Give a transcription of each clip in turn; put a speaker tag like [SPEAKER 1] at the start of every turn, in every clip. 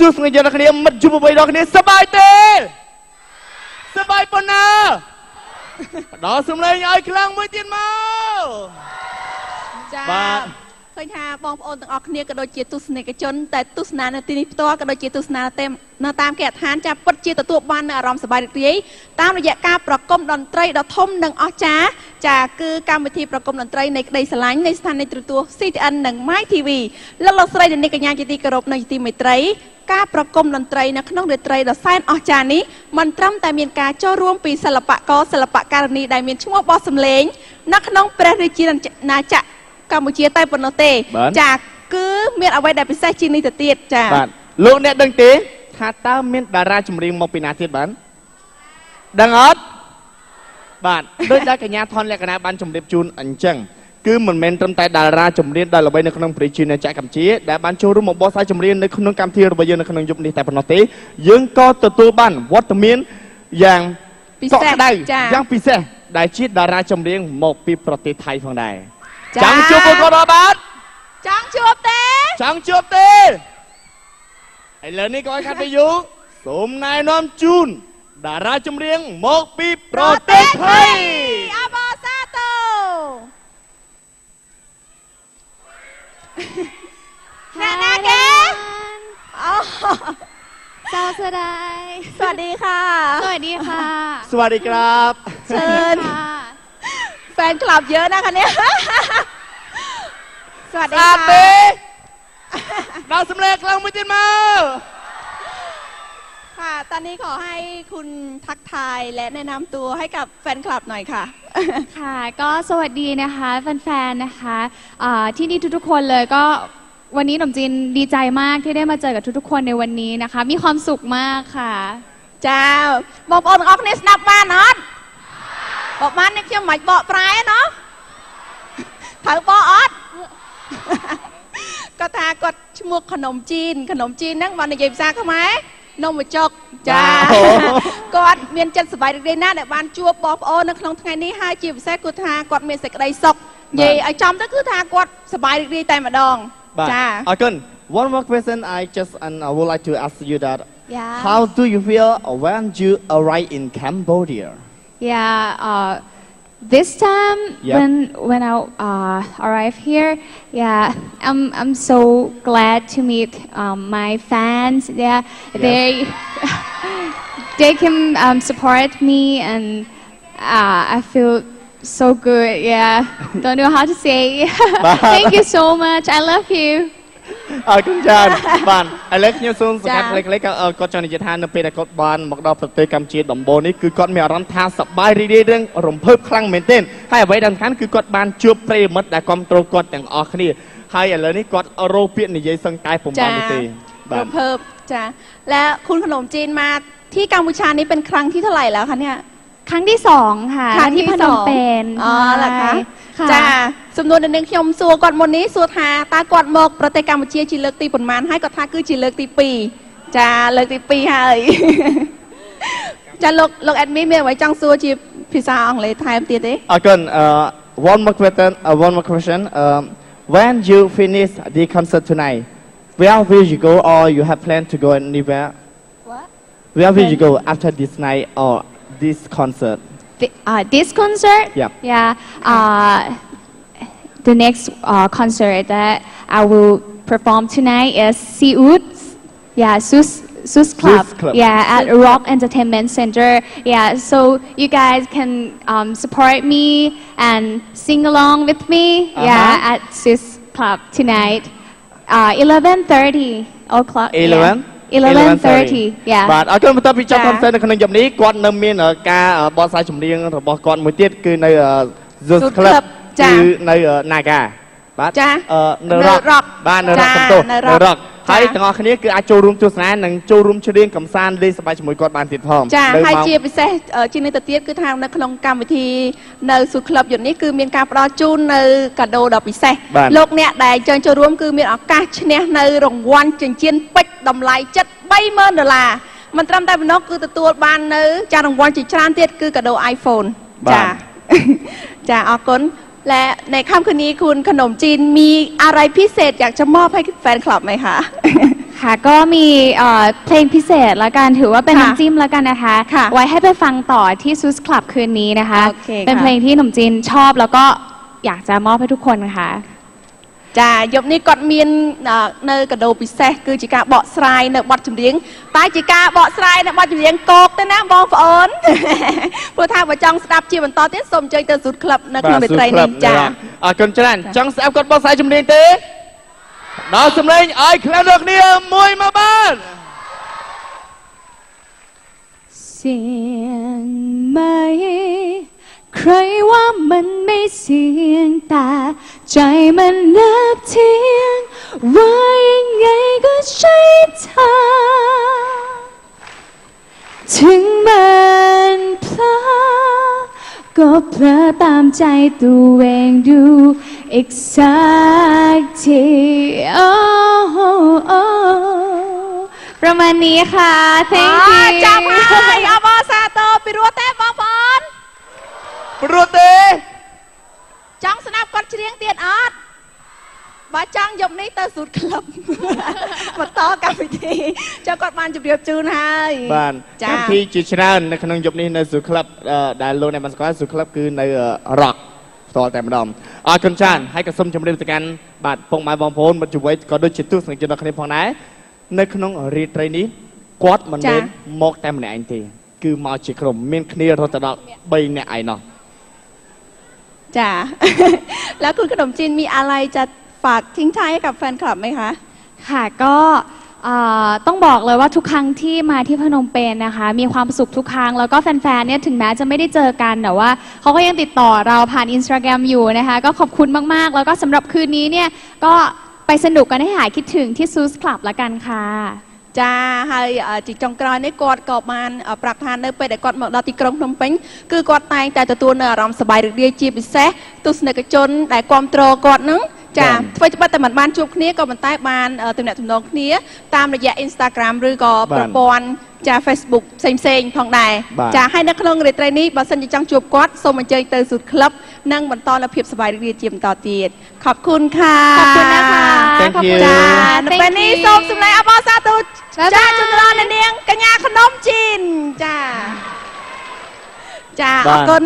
[SPEAKER 1] ទស្សនិកជនគ្នាមិត្តយុវវ័យរបស់គ្នាសប្បាយទេសប្បាយប៉ុណ្ណាបដោះសំឡេងឲ្យខ្លាំងមួយទៀតមក
[SPEAKER 2] ចាបាទឃើញថាបងប្អូនទាំងអស់គ្នាក៏ដូចជាទស្សនិកជនតែទស្សនានៅទីនេះផ្ទាល់ក៏ដូចជាទស្សនានៅតាមគេដ្ឋានចាពិតជាទទួលបាននូវអារម្មណ៍សប្បាយរីករាយតាមរយៈការប្រគំតន្ត្រីដ៏ធំនិងអស្ចារ្យចាគឺកម្មវិធីប្រគំតន្ត្រីនៃក្តីស្រឡាញ់នៃស្ថានីយទូរទស្សន៍ CTN និង My TV លោកស្រីនិងអ្នកកញ្ញាជាទីគោរពនិងជាទីមេត្រីការប្រគំតន្ត្រីនៅក្នុងរាត្រីដ៏សែនអស្ចារ្យនេះមិនត្រឹមតែមានការចូលរួមពីសិល្បករសិល្បករនីដែលមានឈ្មោះបោះសម្លេងនៅក្នុងព្រះរាជាណាចក្រកម្ពុជាតែប៉ុណ្ណោះទេចាគឺមានអ្វីដែលពិសេសជាងនេះទៅទៀតចា
[SPEAKER 1] បាទលោកអ្នកដឹងទេថាតើមានតារាចម្រៀងមកពីណាទៀតបានដឹងអត់បាទដោយដែលកញ្ញាថនលក្ខណៈបានជម្រាបជូនអញ្ចឹងគឺមិនមែនត្រឹមតែតារាចម្រៀងដែលល្បីនៅក្នុងព្រះរាជាណាចក្រកម្ពុជាដែលបានចូលរួមមកបោះស្រាយចម្រៀងនៅក្នុងកម្មវិធីរបស់យើងនៅក្នុងយប់នេះតែប៉ុណ្ណោះទេយើងក៏ទទួលបានវត្តមានយ៉ាង
[SPEAKER 2] ពិសេស
[SPEAKER 1] យ៉ាងពិសេសដែលជាតារាចម្រៀងមកពីប្រទេសថៃផងដែរចង់ជួបពួកគាត់បាទ
[SPEAKER 2] ចង់ជួប
[SPEAKER 1] ទេឥឡូវនេះក៏ឲ្យខាត់ទៅយូសូមណែនាំជូនតារាចម្រៀងមកពីប្រទេសថៃ
[SPEAKER 2] អបអរសាទរណាគេអូ
[SPEAKER 3] สวัสดีค่ะ
[SPEAKER 2] สวัสดีค่ะ
[SPEAKER 1] สวัสดีครับ
[SPEAKER 2] เชิญแฟนคลับเยอะนะคะเนี่ยสวัสดีค่ะ
[SPEAKER 1] เราสำเร็จกลางมือจินมา
[SPEAKER 2] ค่ะตอนนี้ขอให้คุณทักทายและแนะนำตัวให้กับแฟนคลับหน่อยค่ะ
[SPEAKER 3] ค่ะก็สวัสดีนะคะแฟนๆนะคะที่นี่ทุกๆคนเลยก็วันนี้หนุ่มจีนดีใจมากที่ได้มาเจอกับทุกๆคนในวันนี้นะคะมีความสุขมากค่ะ
[SPEAKER 2] จ้าบอกออกนี่สนับบ้านเนาะบอกบ้านนี่เชื่อหมายบอกปลายเนาะถือบอกออดก็ทากดชมวกขนมจีนนั่งวันในเย็บซาเข้าไหมนมมาจกจ้ากดเมียนจันสบายดีนะแต่บ้านจัวบอกโอ้นักลงไงนี้ให้จีบแซ่กุทากดเมียนเสกได้ศกเย่ไอจอมก็คือทากดสบายดีแต่มาดองจ้า
[SPEAKER 1] one more question I just would like to ask you that how do you feel when you arrive in Cambodia
[SPEAKER 3] this time when I arrive here I'm so glad to meet my fans they can support me and I feel so good don't know how to say thank you so much I love you
[SPEAKER 1] អរគុណច្រើនបាទឥឡូវខ្ញុំសូមសង្កត់លេខៗគាត់ចង់និយាយថានៅពេលដែលគាត់បានមកដល់ប្រទេសកម្ពុជាដំបូងនេះគឺគាត់មានអារម្មណ៍ថាសប្បាយរីករាយរឿងរំភើបខ្លាំងមែនទែនហើយអ្វីដែលសំខាន់គឺគាត់បានជួបប្រិយមិត្តដែលគ្រប់គ្រងគាត់ទាំងអស់គ្នាហើយឥឡូវនេះគាត់រោពាក្យនិយាយសឹងតែពុំបានទេ
[SPEAKER 2] រំភើបចាและคุณขนมจีนมาที่กัมพูชานี้เป็นครั้งที่เท่าไหร่แล้วคะเนี่ย
[SPEAKER 3] ครั้งที่2ค่ะ
[SPEAKER 2] ที่พนมเปญ
[SPEAKER 3] อ๋อเหรอคะ
[SPEAKER 2] จ้าสำนวนหนึ่งខ្ញុំសួរគាត់មុននេះសួរថាតើគាត់មកប្រទេសកម្ពុជាជាលើកទីប៉ុន្មានហើយគាត់ថាគឺជាលើកទី2ចាលើកទី2ហើយចាលោកអេដមីមានអ្វីចង់សួរជាភាសាអង់គ្លេសថែមទៀតទេ
[SPEAKER 1] អរគុណone more question when you finish the concert tonight where will you go or you have planned to go anywhere where will you go after this night or this concert
[SPEAKER 3] this concert the next concert that I will perform tonight is Sus Club at Rock Entertainment Center so you guys can support me and sing along with me at Sus Club tonight 11:30 o'clock 11:30
[SPEAKER 1] បាទអរគុណបន្តពីចប់ concert នៅក្នុងយប់នេះគាត់នៅមានការបកស្រាយចម្រៀងរបស់គាត់មួយទៀតគឺនៅ Sus Club គឺនៅ Naga បាទនៅ Rock បាទនៅ Rock សំទោសនៅ Rock ហើយទាំងអស់គ្នាគឺអាចចូលរួមទស្សនានិងចូលរួមច្រៀងកម្សាន្តលេងសប្បាយជាមួយគាត់បានទៀតផង
[SPEAKER 2] ចាហើយជាពិសេសជាងនេះទៅទៀតគឺថានៅក្នុងកម្មវិធីនៅ Sus Club យប់នេះគឺមានការផ្ដល់ជូននៅកាដូដ៏ពិសេសលោកអ្នកដែលចង់ចូលរួមគឺមានឱកាសឈ្នះនៅរង្វាន់ចិញ្ចៀនពេជ្រតម្លៃជិត$30,000មិនត្រឹមតែប៉ុណ្ណោះគឺទទួលបាននៅចារង្វាន់ជាច្រើនទៀតគឺកាដូ iPhone ចាអរគុណและในค่ำคืนนี้คุณขนมจีนมีอะไรพิเศษอยากจะมอบให้แฟนคลับไหมคะ
[SPEAKER 3] ค่ะก็มีเพลงพิเศษละกันถือว่าเป็น
[SPEAKER 2] ค่ะ
[SPEAKER 3] น้ำจิ้มละกันนะคะ
[SPEAKER 2] ค่ะ
[SPEAKER 3] ไว้ให้ไปฟังต่อที่ซูสคลับคืนนี้นะคะ
[SPEAKER 2] โอเคค่ะ
[SPEAKER 3] เป็นเพลงที่หนุ่มจีนชอบแล้วก็อยากจะมอบให้ทุกคนค่ะ
[SPEAKER 2] ចាយប់នេះគាត់មាននៅកដោពិសេសគឺជាការបកស្រាយនៅបទចម្រៀងតែជាការបកស្រាយនៅបទចម្រៀងកោកទៅណាបងប្អូន ព្រោះថាបើចង់ស្ដាប់ជាបន្តទៀតសូមអញ្ជើញទៅស៊ូតក្លឹបនៅក្នុងរាត្រីនេះចា
[SPEAKER 1] អរគុណច្រើនចង់ស្ដាប់គាត់បកស្រាយចម្រៀងទេដល់សម្លេងឲ្យខ្លាំងដល់គ្នាមួយមកបាន
[SPEAKER 3] เสียงไหมใครว่ามันไม่เสียงแต่ใจมันนับเทียงว่ายังไงก็ใช่เธอถึงมันพลาดก็เพลอตามใจตัวเองดูอีกสักทีประมาณนี้ค่ะ thank you
[SPEAKER 2] ចាប់ហើយអបអរសាទរពីរស់ទេបងប្អូន
[SPEAKER 1] ព្រោះទេ
[SPEAKER 2] ចង់ស្ដាប់គាត់ច្រៀងទៀតអត់បើចង់យប់នេះទៅស៊ូតក្លឹប បន្តកម្មវិធីចុះគាត់បានជម្រាបជូនហើយ
[SPEAKER 1] បាន
[SPEAKER 2] ចា
[SPEAKER 1] កម្មវិធីជាច្រើននៅក្នុងយប់នេះនៅស៊ូក្លឹបដែលលោកអ្នកបានស្គាល់ស៊ូក្លឹបគឺនៅរ៉ុកផ្ទាល់តែម្ដងអរគុណច្រើនហើយក៏សូមជម្រាបទៅកាន់បាទពុកម៉ែបងប្អូនមិត្តជីវិតក៏ដូចជាទស្សនិកជនរបស់គ្នាផងដែរនៅក្នុងរាត្រីនេះគាត់មិនមែនមកតែម្នាក់ឯងទេគឺមកជាក្រុមមានគ្នារហូតដល់3នាក់ឯណោះ
[SPEAKER 2] จ้า แล้วคุณขนมจีนมีอะไรจะฝากทิ้งท้ายให้กับแฟนคลับไหมคะ
[SPEAKER 3] ค่ะก็ต้องบอกเลยว่าทุกครั้งที่มาที่พนมเปญนะคะมีความสุขทุกครั้งแล้วก็แฟนๆเนี่ยถึงแม้จะไม่ได้เจอกันแต่ว่าเขาก็ยังติดต่อเราผ่าน Instagram อยู่นะคะก็ขอบคุณมากๆแล้วก็สำหรับคืนนี้เนี่ยก็ไปสนุกกันให้หายคิดถึงที่ซูสคลับละกันค่ะ
[SPEAKER 2] ចាហើយជាចុងក្រោយនេះគាត់ក៏បានប្រាប់ថានៅពេលដែលគាត់មកដល់ទីក្រុងភ្នំពេញគឺគាត់តែងតែទទួលនៅអារម្មណ៍សប្បាយរីករាយជាពិសេសទស្សនិកជនដែលគ្រប់គ្រងគាត់នឹងចាធ្វើច្បាប់តែមិនបានជួបគ្នាក៏ប៉ុន្តែបានទំនាក់ទំនងគ្នាតាមរយៈ Instagram ឬក៏ប្រព័ន្ធចា Facebook ផ្សេងៗផងដែរចាហើយនៅក្នុងរាត្រីនេះបើសិនជាចង់ជួបគាត់សូមអញ្ជើញទៅស៊ូតក្លឹបនិងបន្តនៅភាពសប្បាយរីករាយជាបន្តទៀតខอบคุณค่ะ
[SPEAKER 3] ขอบคุณนะคะ
[SPEAKER 1] Thank
[SPEAKER 3] ขอบ
[SPEAKER 1] you
[SPEAKER 3] คุณ
[SPEAKER 2] ចា
[SPEAKER 3] ค่ะ
[SPEAKER 2] នៅពេលនេះសូមសម្ដែងអបអរសាទរចាជំនរនាងកញ្ញាขนมจีนចាចាអរគុណ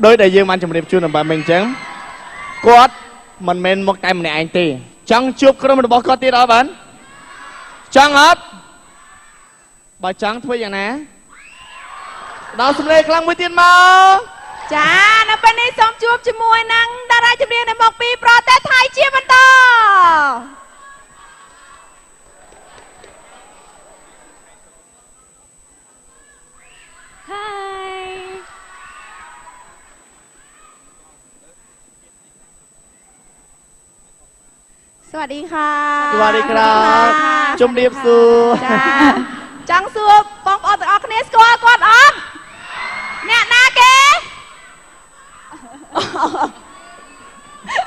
[SPEAKER 1] ដោយដែលយើងបានជម្រាបជូនអំបញ្ញមិញអញ្ចឹងគាត់មិនមែនមកតែម្នាក់ឯងទេចង់ជួបក្រុមរបស់គាត់ទៀតអត់បានចង់អត់បើចង់ធ្វើយ៉ាងណាដល់សម្លេងខ្លាំងមួយទៀតមក
[SPEAKER 2] ចានៅពេលនេះសូមជួបជាមួយនឹងតារាចម្រៀងដែលមកពីប្រទេសថៃជាបន្ត
[SPEAKER 3] Hi
[SPEAKER 2] สวัสดีค่ะ
[SPEAKER 1] สวัสดีครับ
[SPEAKER 2] ค่ะ
[SPEAKER 1] ជម្រាបសួរ
[SPEAKER 2] ចាចង់សួរបងប្អូនទាំងអស់គ្នាស្គាល់គាត់អត់អ្នកណាគេ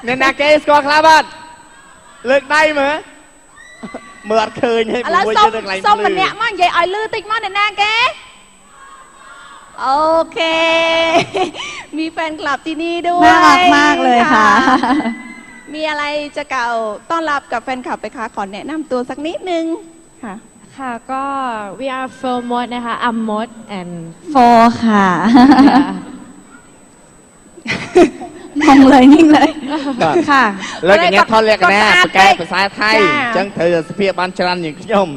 [SPEAKER 1] អ្នកណាគេស្គាល់ខ្លះបាទលើកដៃមើលមើលអត់ឃើញទេ
[SPEAKER 2] ឥឡូវ
[SPEAKER 1] មួយ
[SPEAKER 2] សូម
[SPEAKER 1] យើងនៅកន្លែង
[SPEAKER 2] សូម
[SPEAKER 1] ភ្លឺ
[SPEAKER 2] ម្នាក់មកនិយាយឲ្យលឺតិចមកអ្នកណាគេអូខេ มีแฟนคลับที่นี่ด้วย
[SPEAKER 4] น่ารักมากเลยค่ะ
[SPEAKER 2] มีอะไรจะกล่าวต้อนรับกับแฟนคลับไปคะขอแนะนำตัวสักนิดนึงค่ะ
[SPEAKER 4] ค่ะก็ we are from Mod นะคะ I'm Mod and
[SPEAKER 3] โฟค่ะ
[SPEAKER 4] มองเลยนิ่งเลย
[SPEAKER 1] បាទ
[SPEAKER 4] ค่ะ
[SPEAKER 1] លើកកញ្ញាថតលក្ខណៈ
[SPEAKER 2] គាត់
[SPEAKER 1] ប្រកែកភាសាថៃ
[SPEAKER 2] ចា
[SPEAKER 1] អញ្ចឹងត្រូវសភាពបានច្រើនជាងខ្ញុំ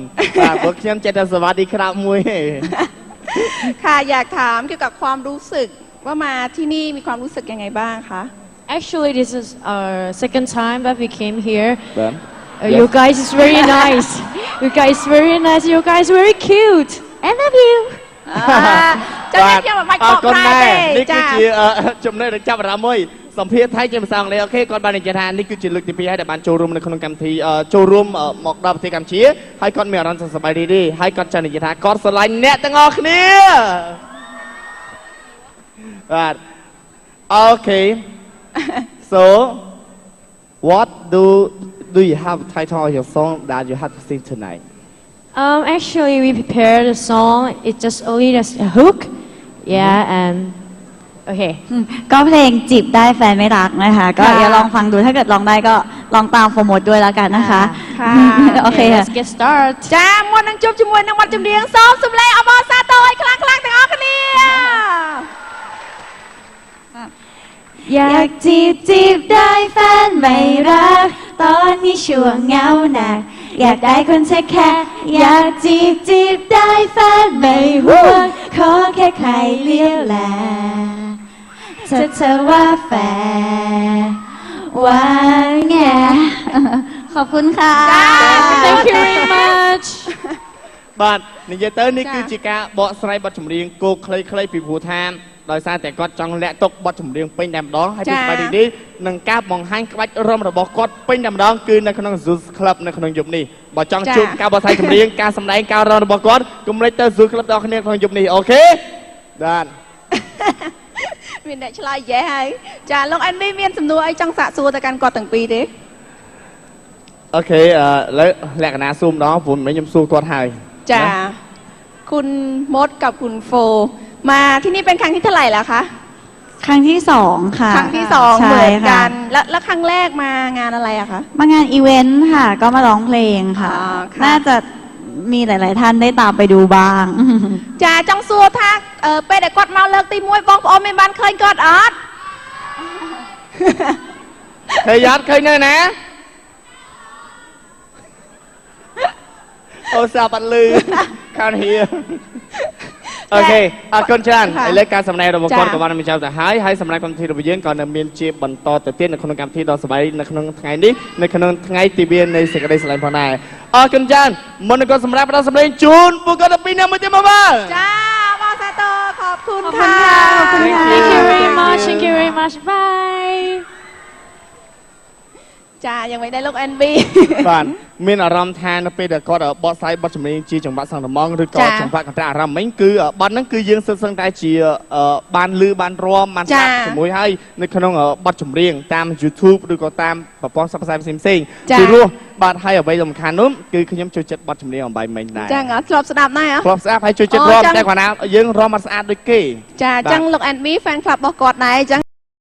[SPEAKER 1] បាទព្រោះខ្ញុំចេះតែសวัสดีครับមួយទេ
[SPEAKER 2] ค่ะอยากถามเกี่ยวกับความรู้สึกว่ามาที่นี่มีความรู้สึกยังไงบ้างคะ
[SPEAKER 4] actually this is our second time that we came here
[SPEAKER 1] បាទ
[SPEAKER 4] you guys is very nice you guys very nice you guys very cute I love you
[SPEAKER 2] ចា៎ខ្ញុំមិនបាច់បកប្រែទេ
[SPEAKER 1] នេះ
[SPEAKER 2] ចា
[SPEAKER 1] គឺជាចំណុចដែលចាប់អារម្មណ៍មួយសម្ភារថៃជាភាសាអង់គ្លេសអូខេគាត់បាននិយាយថានេះគឺជាលើកទី2ហើយដែលបានចូលរួមនៅក្នុងកម្មវិធីចូលរួមមកដល់ប្រទេសកម្ពុជាហើយគាត់មានអារម្មណ៍សប្បាយរីករាយហើយគាត់ចង់និយាយថាគាត់ស្រឡាញ់អ្នកទាំងអស់គ្នាបាទអូខេ so what do you have title of your song that you have to sing tonight
[SPEAKER 4] actually we prepared a song it's just only just a hook yeah and โอเค
[SPEAKER 5] ก็เพลงจีบได้แฟนไม่รักนะคะ ก็
[SPEAKER 2] ค่ะ
[SPEAKER 5] เดี๋ยวลองฟังดูถ้าเกิดลองได้ก็ลองตามโปรโมทด้วยแล้วกันนะคะ
[SPEAKER 2] ค่ะ
[SPEAKER 5] โอเคค่ะ
[SPEAKER 4] let's get start
[SPEAKER 2] ចាមុននឹងជួបជាមួយនឹងបទចម្រៀងសូមសំឡេងអបអរសាទរឲ្យខ្លាំងៗទាំងអស់គ្នា
[SPEAKER 5] อยากจีบได้แฟนไม่รัก ตอนนี้ช่วงเหงาหนัก อยากได้คนเทคแคร์อยากจีบได้แฟนไม่ห่วงขอแค่ใครเลี้ยวแลถ้าเธอว่าแฟนว่าไงขอบคุณค่ะ
[SPEAKER 4] thank you very much
[SPEAKER 1] បាទនិយាយទៅនេះគឺជាការបកស្រាយបទចម្រៀងគោខ្លីៗពីព្រោះថាដោយសារតែគាត់ចង់លាក់ទុកបទចម្រៀងពេញតែម្ដងហើយពីស្បែកនេះនឹងការបង្ហាញក្បាច់រំរបស់គាត់ពេញតែម្ដងគឺនៅក្នុង Zeus Club នៅក្នុងយប់នេះបើចង់ជួបការបកស្រាយចម្រៀងការសម្ដែងការរំរបស់គាត់កុំភ្លេចទៅ Zeus Club ដល់គ្នាក្នុងយប់នេះអូខេបាទ
[SPEAKER 2] មានអ្នកឆ្លើយយេហើយចាលោកអេនវីមានសំណួរអីចង់សាកសួរទៅកាន់គាត់ទាំងពីរទេ
[SPEAKER 1] អូខេឥឡូវលក្ខណៈស៊ូមម្ដងព្រោះមិនខ្ញុំស៊ូគាត់ហើយ
[SPEAKER 2] ចាคุณมดกับคุณโฟมาที่นี่เป็นครั้งที่เท่าไหร่แล้วคะ
[SPEAKER 5] ครั้งที่2ค่ะ
[SPEAKER 2] ครั้งที่สอง
[SPEAKER 5] ใช่
[SPEAKER 2] เหมือนกั
[SPEAKER 5] ค่ะ
[SPEAKER 2] นแล้วครั้งแรกมางานอะไรอะคะ
[SPEAKER 5] มางานอีเวนต์ค่ะ ก็มาร้องเพลงค่ะ
[SPEAKER 2] อ๋อค่ะ
[SPEAKER 5] น่าจะมีหลาย ๆ ท่านได้ตามไปดูบ้าง
[SPEAKER 2] ចាចង់សួរថាពេលដែលគាត់មកលើកទី1បងប្អូនមានបានឃើញគាត់អត់
[SPEAKER 1] ឃើញអត់ឃើញនៅណាអូសាបាត់លឺខានហៀអូខេអរគុណច្រើនឥឡូវការសម្ដែងរបស់គាត់ក៏បានបញ្ចប់ទៅហើយសម្រាប់កម្មវិធីរបស់យើងក៏នៅមានជាបន្តទៅទៀតនៅក្នុងកម្មវិធីដ៏សប្បាយនៅក្នុងថ្ងៃនេះនៅក្នុងថ្ងៃទិវានៃសេចក្តីស្រឡាញ់ផងដែរអរគុណច្រើនមុននឹងគាត់សម្រាប់ដល់សម្លេងជូនពួកគាត់ទៅពីនេះមួយទៀតមកបាទ
[SPEAKER 2] ចាអបអរសាទរខอบคุณ
[SPEAKER 5] ขอบคุณ
[SPEAKER 2] ค่ะ
[SPEAKER 5] ค่ะขอบคุณค่ะ
[SPEAKER 4] thank you very much thank you very much bye
[SPEAKER 2] ចាយ៉ាងមិនដែរលោក NB
[SPEAKER 1] បាទមានអារម្មណ៍ថានៅពេលដែលគាត់បកស្រាយបទចម្រៀងជាចង្វាក់សង្តំងឬក៏ចង្វាក់កន្ត្រាអារម្មណ៍មិញគឺបទហ្នឹងគឺយើងសឹងតែជាបានលឺបានរាំបានស្ដាប់ជាមួយហើយនៅក្នុងបទចម្រៀងតាម YouTube ឬក៏តាមប្រព័ន្ធផ្សព្វផ្សាយផ្សេងៗពីរោះបាទហើយអ្វីសំខាន់នោះគឺខ្ញុំចូលចិត្តបទចម្រៀងអំបៃមិញដែរ
[SPEAKER 2] ចាធ្លាប់ស្ដាប់ដែរហ៎
[SPEAKER 1] ធ្លាប់ស្ដាប់ហើយចូលចិត្តរាំតែគាត់ណាយើងរាំអត់ស្អាតដូចគេ
[SPEAKER 2] ចាអញ្ចឹងលោក NB fan club របស់គាត់ដែរអញ្ចឹង